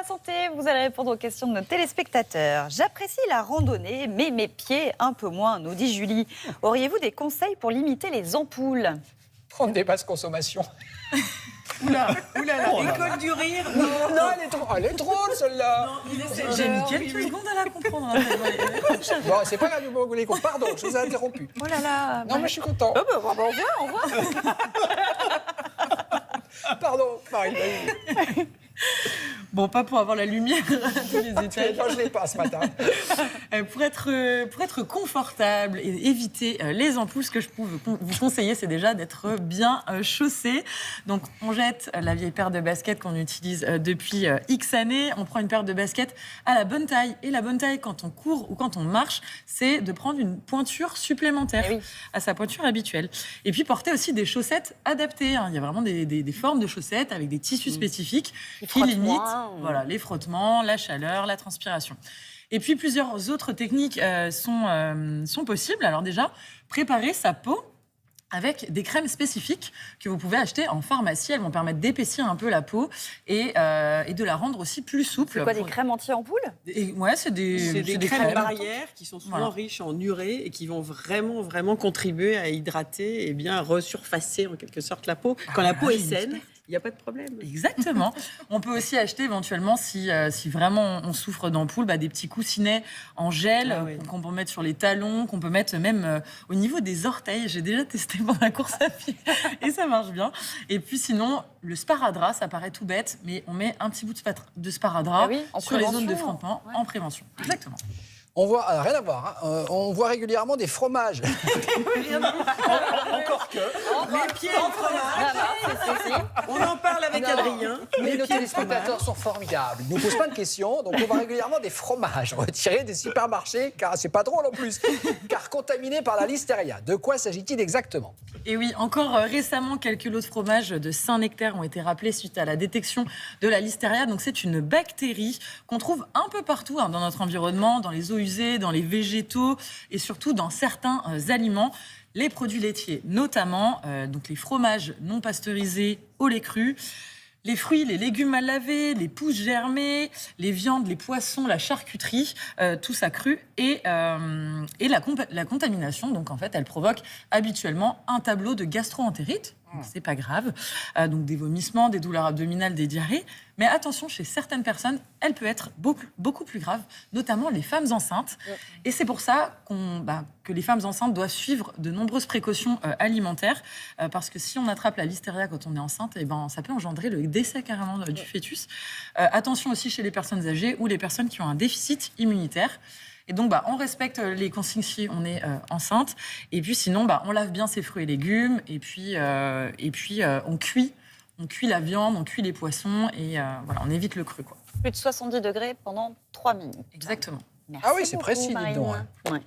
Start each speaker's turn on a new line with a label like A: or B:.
A: la santé, vous allez répondre aux questions de nos téléspectateurs. J'apprécie la randonnée, mais mes pieds un peu moins, nous dit Julie. Auriez-vous des conseils pour limiter les ampoules?
B: Prendre des basses consommations.
C: Oula, école du rire.
B: Non, elle est drôle celle-là.
C: J'ai mis quelques secondes à la comprendre.
B: Bon, c'est pas la nouveau Gouléco. Pardon, je vous ai interrompu.
A: Oh là là.
B: Non, mais je suis content.
A: On voit.
B: Pardon, Marie. Vas-y.
C: Bon, pas pour avoir la lumière à tous les étages.
B: Non, je l'ai pas ce matin.
C: Pour être confortable et éviter les ampoules, ce que je peux vous conseiller, c'est déjà d'être bien chaussé. Donc, on jette la vieille paire de baskets qu'on utilise depuis X années. On prend une paire de baskets à la bonne taille. Et la bonne taille, quand on court ou quand on marche, c'est de prendre une pointure supplémentaire à sa pointure habituelle. Et puis, porter aussi des chaussettes adaptées. Il y a vraiment des formes de chaussettes avec des tissus spécifiques qui limitent les frottements, la chaleur, la transpiration. Et puis, plusieurs autres techniques sont possibles. Alors déjà, préparer sa peau avec des crèmes spécifiques que vous pouvez acheter en pharmacie. Elles vont permettre d'épaissir un peu la peau et de la rendre aussi plus souple.
A: C'est quoi, des crèmes anti-ampoules?
C: Ouais, c'est des
D: crèmes barrières qui sont souvent riches en urée et qui vont vraiment contribuer à hydrater et bien resurfacer en quelque sorte la peau. Quand la peau est saine, il n'y a pas de problème.
C: Exactement. On peut aussi acheter éventuellement, si vraiment on souffre d'ampoules, des petits coussinets en gel qu'on peut mettre sur les talons, qu'on peut mettre même au niveau des orteils. J'ai déjà testé pendant la course à pied et ça marche bien. Et puis sinon, le sparadrap, ça paraît tout bête, mais on met un petit bout de sparadrap sur les zones de frottement en prévention. Exactement.
B: On voit, rien à voir, on voit régulièrement des fromages. Encore que.
D: Les pieds en fromage. On en parle avec Adrien.
B: Mais nos téléspectateurs sont formidables. Ils ne nous posent pas de questions, donc on voit régulièrement des fromages retirés des supermarchés, car c'est pas drôle en plus, car contaminés par la listeria. De quoi s'agit-il exactement?
C: Et oui, encore récemment, quelques lots de fromage de Saint-Nectaire ont été rappelés suite à la détection de la listeria. Donc c'est une bactérie qu'on trouve un peu partout dans notre environnement, dans les eaux usées, dans les végétaux et surtout dans certains aliments. Les produits laitiers notamment, donc les fromages non pasteurisés au lait cru, les fruits, les légumes mal lavés, les pousses germées, les viandes, les poissons, la charcuterie, tout ça cru. Et la contamination, donc en fait, elle provoque habituellement un tableau de gastro-entérite. C'est pas grave. Donc des vomissements, des douleurs abdominales, des diarrhées. Mais attention, chez certaines personnes, elle peut être beaucoup plus grave, notamment les femmes enceintes. Et c'est pour ça que les femmes enceintes doivent suivre de nombreuses précautions alimentaires. Parce que si on attrape la listeria quand on est enceinte, ça peut engendrer le décès carrément du fœtus. Attention aussi chez les personnes âgées ou les personnes qui ont un déficit immunitaire. Et donc, on respecte les consignes si on est enceinte. Et puis, sinon, on lave bien ses fruits et légumes. Et puis on cuit. On cuit la viande, on cuit les poissons. Et on évite le cru, quoi.
A: Plus de 70 degrés pendant 3 minutes.
C: Exactement.
A: Merci
B: Ah oui, c'est
A: beaucoup,
B: précis, dites
A: Marine.
B: donc.
A: Ouais.